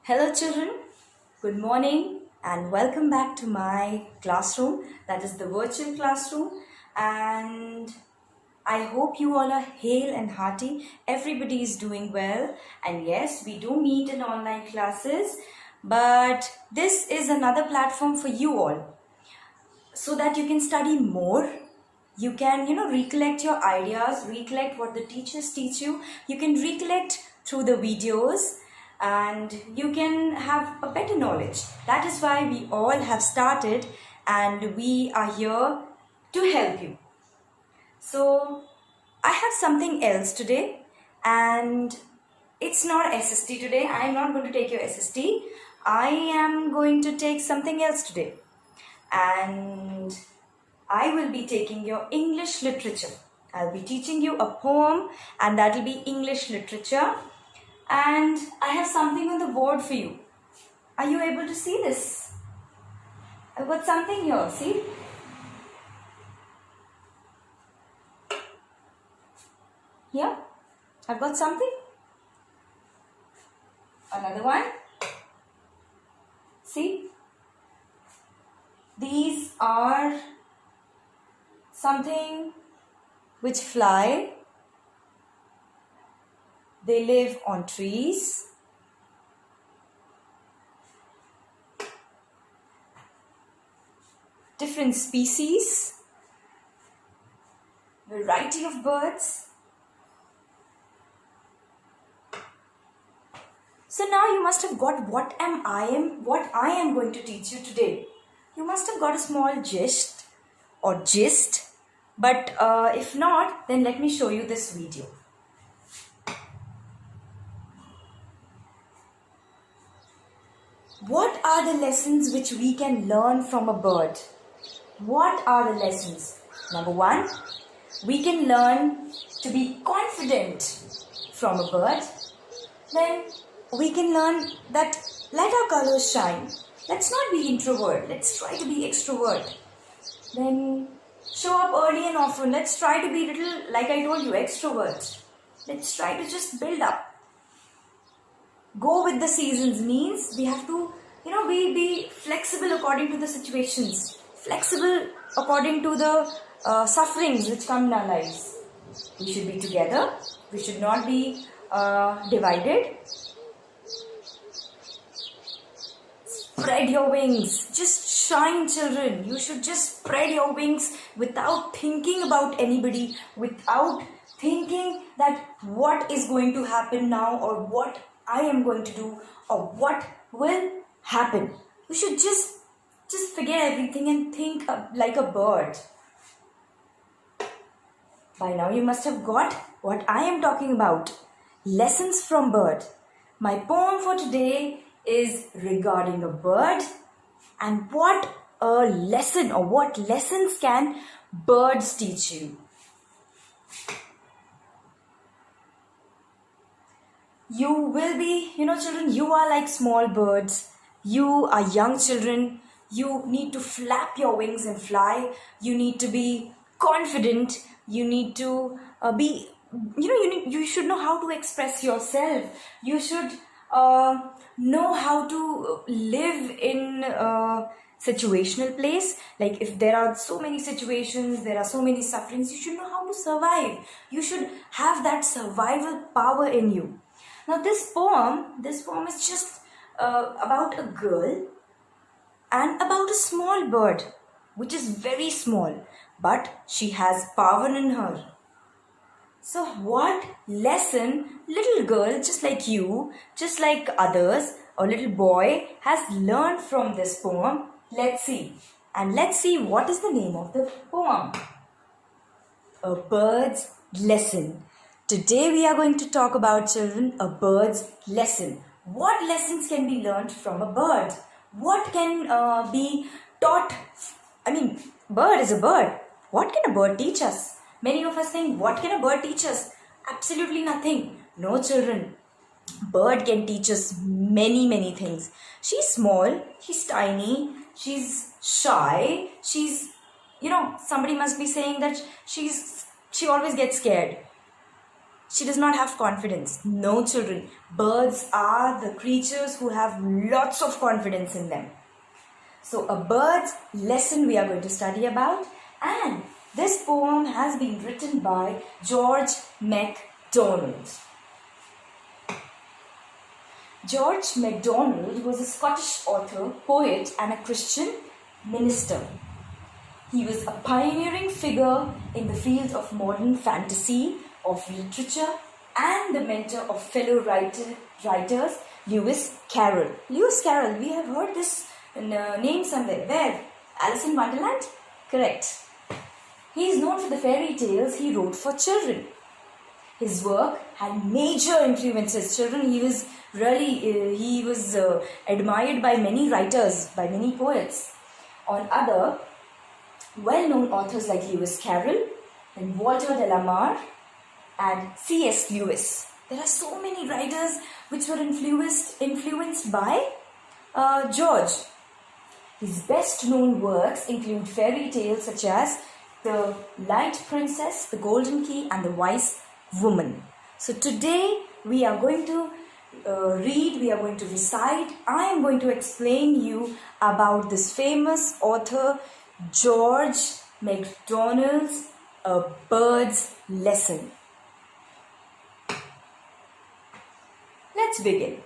Hello children, good morning and welcome back to my classroom, that is the virtual classroom, and I hope you all are hale and hearty. Everybody is doing well, and yes, we do meet in online classes, but this is another platform for you all so that you can study more. You can, recollect your ideas, recollect what the teachers teach you. You can recollect through the videos and you can have a better knowledge. That is why we all have started and we are here to help you. So I have something else today, and it's not SST today. I am not going to take your SST. I am going to take something else today. And I will be taking your English literature. I'll be teaching you a poem and that will be English literature. And I have something on the board for you. Are you able to see this? I've got something here, see? Here, I've got something. Another one. See? These are something which fly. They live on trees. Different species. Variety of birds. So now you must have got what I am going to teach you today. You must have got a small gist, but if not, then let me show you this video. What are the lessons which we can learn from a bird? What are the lessons? Number one, we can learn to be confident from a bird. Then we can learn that let our colors shine. Let's not be introvert. Let's try to be extrovert. Then show up early and often. Let's try to be little, like I told you, extrovert. Let's try to just build up. Go with the seasons means we have to, be flexible according to the situations. Flexible according to the sufferings which come in our lives. We should be together. We should not be divided. Spread your wings. Just shine, children. You should just spread your wings without thinking about anybody, without thinking that what is going to happen now or what I am going to do or what will happen. You should just forget everything and think like a bird. By now you must have got what I am talking about. Lessons from bird. My poem for today is regarding a bird and what a lesson or what lessons can birds teach you. You will be, children, you are like small birds. You are young children. You need to flap your wings and fly. You need to be confident. You need to be, you should know how to express yourself. You should know how to live in a situational place. Like if there are so many situations, there are so many sufferings, you should know how to survive. You should have that survival power in you. Now this poem is just about a girl and about a small bird, which is very small, but she has power in her. So what lesson little girl, just like you, just like others, or little boy has learned from this poem? Let's see. And let's see what is the name of the poem. A Bird's Lesson. Today we are going to talk about, children, a bird's lesson. What lessons can be learned from a bird? What can be taught? Bird is a bird. What can a bird teach us? Many of us think, what can a bird teach us? Absolutely nothing. No, children. Bird can teach us many, many things. She's small, she's tiny, she's shy, she's, somebody must be saying that she always gets scared. She does not have confidence. No, children. Birds are the creatures who have lots of confidence in them. So a bird's lesson we are going to study about, and this poem has been written by George Macdonald. George Macdonald was a Scottish author, poet and a Christian minister. He was a pioneering figure in the field of modern fantasy, of literature, and the mentor of fellow writers Lewis Carroll. Lewis Carroll, we have heard this name somewhere. Where? Alice in Wonderland? Correct. He is known for the fairy tales he wrote for children. His work had major influences. Children, he was admired by many writers, by many poets. On other well-known authors like Lewis Carroll and Walter de la Mare and C.S. Lewis. There are so many writers which were influenced by George. His best-known works include fairy tales such as The Light Princess, The Golden Key, and The Wise Woman. So today we are going to read, we are going to recite, I am going to explain you about this famous author George Macdonald's A Bird's Lesson. Let's begin.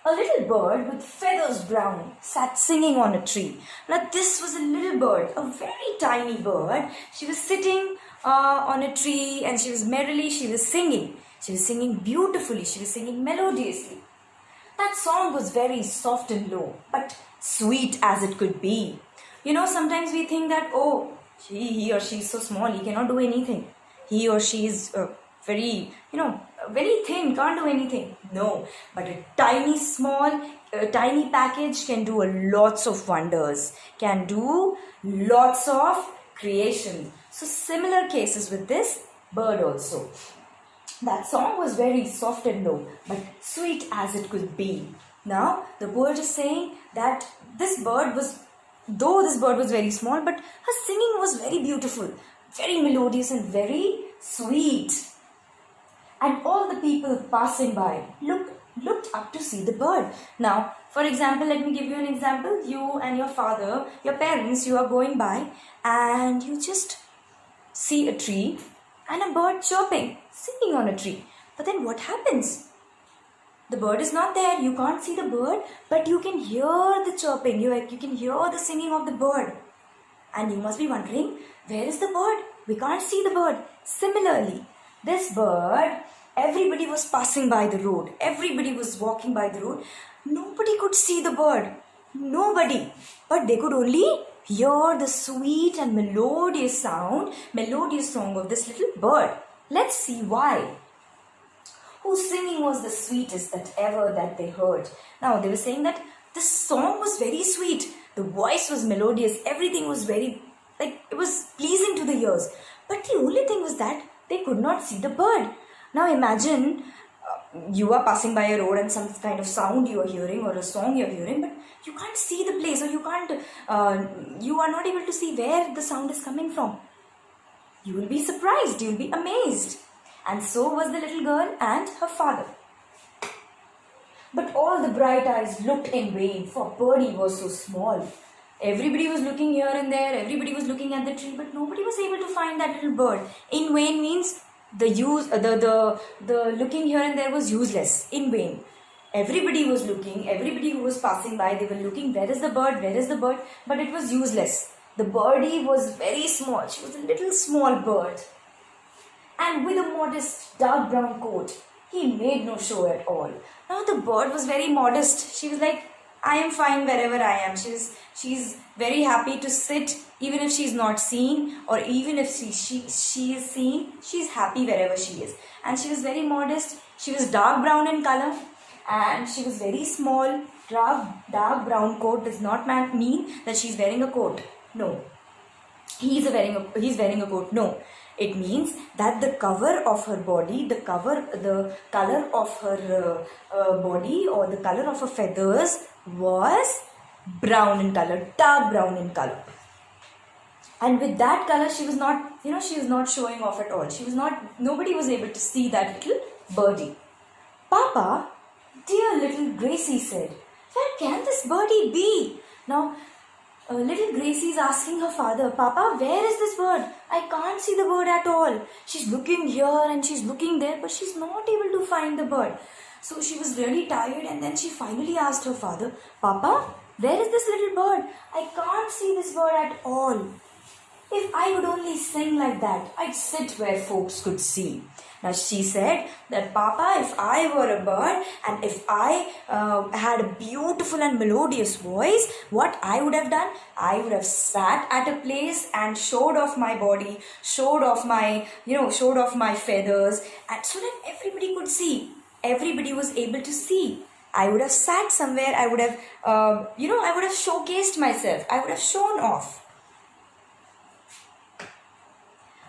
A little bird with feathers brown sat singing on a tree. Now this was a little bird, a very tiny bird. She was sitting on a tree and she was singing. She was singing beautifully. She was singing melodiously. That song was very soft and low, but sweet as it could be. You know, sometimes we think that, oh, he or she is so small, he cannot do anything. He or she is very thin, can't do anything. No, but a tiny package can do lots of wonders, can do lots of creation. So similar cases with this bird also. That song was very soft and low, but sweet as it could be. Now, the poet is saying that this bird was very small, but her singing was very beautiful, very melodious and very sweet. And all the people passing by looked up to see the bird. Now, for example, let me give you an example. You and your father, your parents, you are going by and you just see a tree and a bird chirping, singing on a tree. But then what happens? The bird is not there. You can't see the bird, but you can hear the chirping. You can hear the singing of the bird. And you must be wondering, where is the bird? We can't see the bird. Similarly, this bird, everybody was passing by the road. Everybody was walking by the road. Nobody could see the bird. Nobody. But they could only hear the sweet and melodious song of this little bird. Let's see why. Whose singing was the sweetest that they heard. Now they were saying that the song was very sweet. The voice was melodious. Everything was very, it was pleasing to the ears. But the only thing was that they could not see the bird. Now imagine you are passing by a road and some kind of sound you are hearing or a song you are hearing, but you can't see the place, or you are not able to see where the sound is coming from. You will be surprised, you will be amazed. And so was the little girl and her father. But all the bright eyes looked in vain, for Birdie was so small. Everybody was looking here and there, everybody was looking at the tree, but nobody was able to find that little bird. In vain means the looking here and there was useless, in vain. Everybody was looking, everybody who was passing by, they were looking, where is the bird, but it was useless. The birdie was very small, she was a little small bird. And with a modest dark brown coat, he made no show at all. Now the bird was very modest. She was like, I am fine wherever I am. She's very happy to sit, even if she's not seen, or even if she is seen, she's happy wherever she is. And she was very modest. She was dark brown in color, and she was very small. Dark brown coat does not mean that she's wearing a coat. No. He's wearing a coat. No. It means that the color of her body, the color of her body, or the color of her feathers was brown in color, dark brown in color. And with that color, she was not showing off at all. Nobody was able to see that little birdie. Papa, dear little Gracie said, where can this birdie be? Now, little Gracie is asking her father, Papa, where is this bird? I can't see the bird at all. She's looking here and she's looking there, but she's not able to find the bird. So she was really tired, and then she finally asked her father, Papa, where is this little bird? I can't see this bird at all. If I would only sing like that, I'd sit where folks could see. Now she said that, Papa, if I were a bird and if I had a beautiful and melodious voice, what I would have done? I would have sat at a place and showed off my body, showed off my feathers, and so that everybody could see. Everybody was able to see. I would have sat somewhere. I would have, I would have showcased myself. I would have shown off.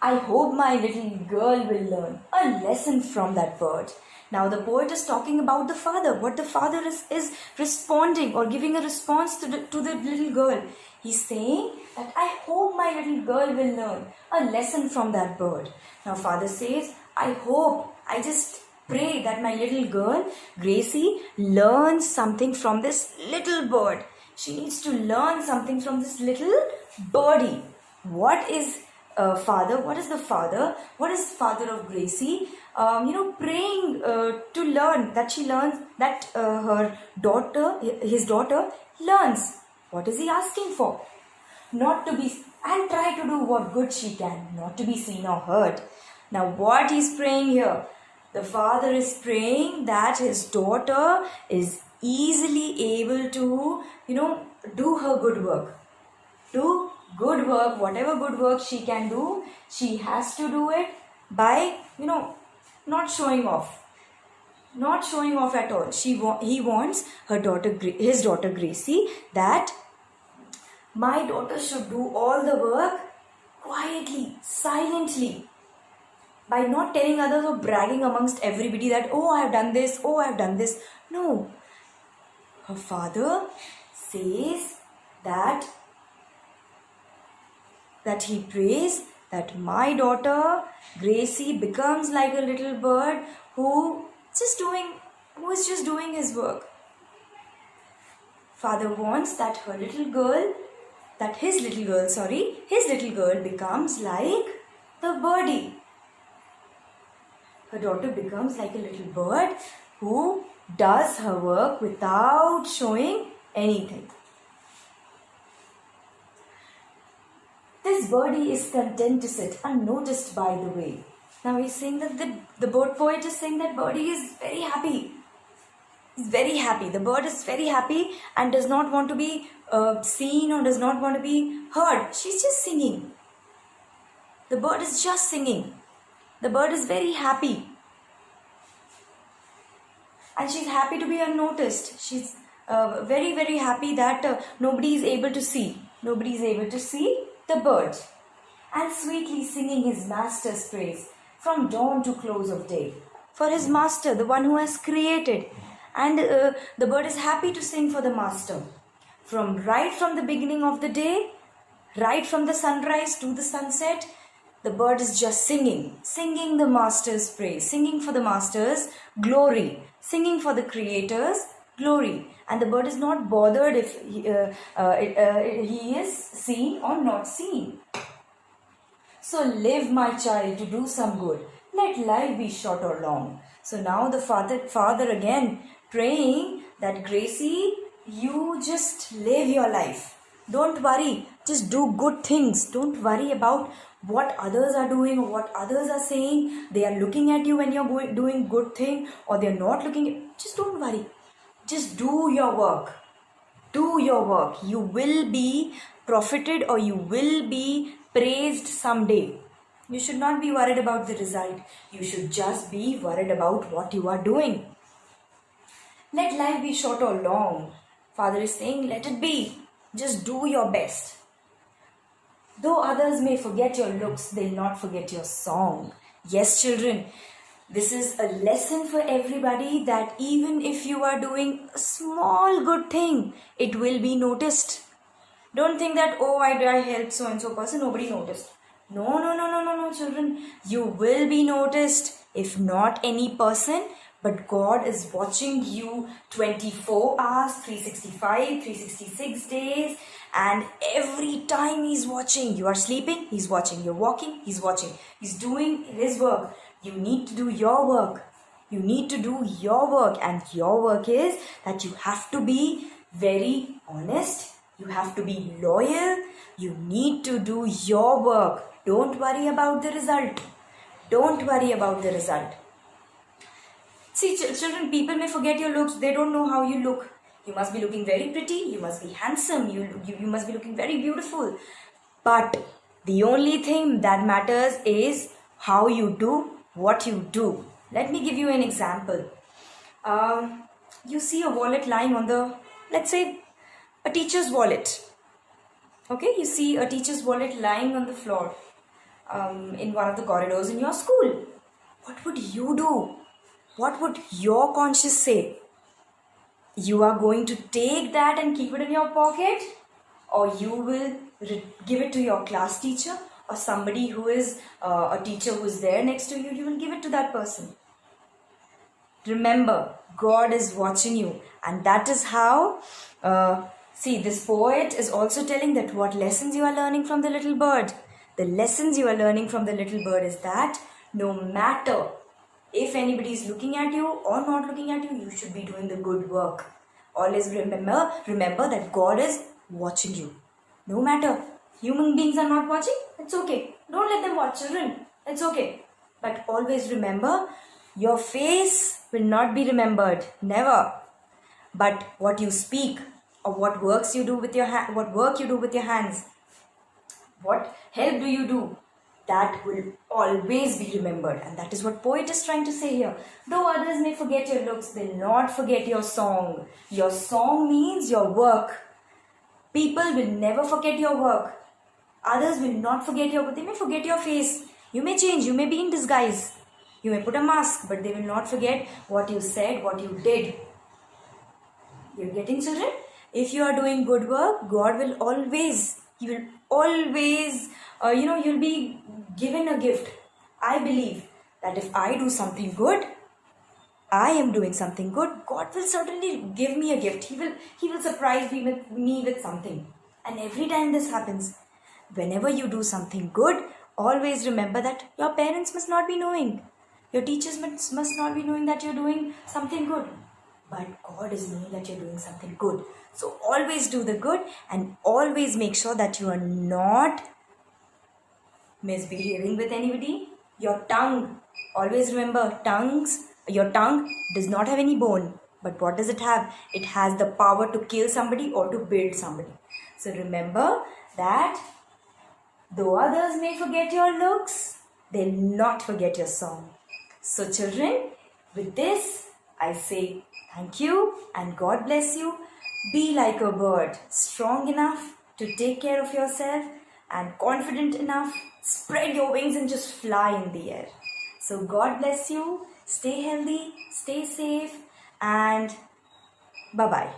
I hope my little girl will learn a lesson from that bird. Now the poet is talking about the father. What the father is responding or giving a response to the little girl. He's saying that I hope my little girl will learn a lesson from that bird. Now father says, I just pray that my little girl, Gracie, learns something from this little bird. She needs to learn something from this little birdie. What is father? What is the father? What is father of Gracie? Praying to learn, that she learns, that his daughter learns. What is he asking for? Not to be, and try to do what good she can, not to be seen or heard. Now what he's praying here? The father is praying that his daughter is easily able to, do her good work. Do good work, whatever good work she can do, she has to do it by, not showing off. Not showing off at all. He wants his daughter Gracie, that my daughter should do all the work quietly, silently, by not telling others or bragging amongst everybody that, oh, I have done this, oh, I have done this. No. Her father says that he prays that my daughter Gracie becomes like a little bird who is just doing his work. Father wants that his little girl becomes like the birdie. Her daughter becomes like a little bird who does her work without showing anything. This birdie is content to sit unnoticed by the way. Now he's saying that the bird poet is saying that birdie is very happy. He's very happy. The bird is very happy and does not want to be seen or does not want to be heard. She's just singing. The bird is just singing. The bird is very happy. And she's happy to be unnoticed. She's very, very happy that nobody is able to see. Nobody is able to see the bird. And sweetly singing his master's praise from dawn to close of day. For his master, the one who has created. And the bird is happy to sing for the master. Right from the beginning of the day, right from the sunrise to the sunset, the bird is just singing the master's praise, singing for the master's glory, singing for the creator's glory. And the bird is not bothered if he is seen or not seen. So live, my child, to do some good. Let life be short or long. So now the father again praying that Gracie, you just live your life. Don't worry. Just do good things. Don't worry about what others are doing or what others are saying. They are looking at you when you're doing good thing, or they're not looking. Just don't worry. Just do your work. Do your work. You will be profited or you will be praised someday. You should not be worried about the result. You should just be worried about what you are doing. Let life be short or long. Father is saying, let it be. Just do your best. Though others may forget your looks, they'll not forget your song. Yes, children, this is a lesson for everybody that even if you are doing a small good thing, it will be noticed. Don't think that, oh, I helped so and so person, nobody noticed. No, no, no, no, no, no, children. You will be noticed, if not any person, but God is watching you 24 hours, 365, 366 days, and every time He's watching. You are sleeping, He's watching. You're walking, He's watching. He's doing His work. You need to do your work. You need to do your work, and your work is that you have to be very honest. You have to be loyal. You need to do your work. Don't worry about the result. Don't worry about the result. See, children, people may forget your looks. They don't know how you look. You must be looking very pretty. You must be handsome. You must be looking very beautiful. But the only thing that matters is how you do what you do. Let me give you an example. You see a wallet lying on the, let's say, a teacher's wallet. Okay, you see a teacher's wallet lying on the floor in one of the corridors in your school. What would you do? What would your conscience say? You are going to take that and keep it in your pocket, or you will give it to your class teacher, or somebody who is a teacher who is there next to you. You will give it to that person. Remember, God is watching you, and that is how, see, this poet is also telling that what lessons you are learning from the little bird. The lessons you are learning from the little bird is that no matter if anybody is looking at you or not looking at you, you should be doing the good work. Always remember that God is watching you. No matter human beings are not watching, it's okay. Don't let them watch, children. It's okay. But always remember, your face will not be remembered. Never. But what you speak, or what works you do with your what work you do with your hands, what help do you do, that will always be remembered. And that is what poet is trying to say here. Though others may forget your looks, they'll not forget your song. Your song means your work. People will never forget your work. Others will not forget your work. They may forget your face. You may change. You may be in disguise. You may put a mask, but they will not forget what you said, what you did. You're getting, children? If you are doing good work, God will always, He will always, you'll be given a gift. I believe that if I do something good, I am doing something good, God will certainly give me a gift. He will surprise me with something. And every time this happens, whenever you do something good, always remember that your parents must not be knowing. Your teachers must not be knowing that you're doing something good. But God is knowing that you're doing something good. So always do the good, and always make sure that you are not misbehaving with anybody. Your tongue, always remember, your tongue does not have any bone. But what does it have? It has the power to kill somebody or to build somebody. So remember that though others may forget your looks, they'll not forget your song. So children, with this, I say thank you and God bless you. Be like a bird, strong enough to take care of yourself and confident enough. Spread your wings and just fly in the air. So God bless you. Stay healthy, stay safe, and bye-bye.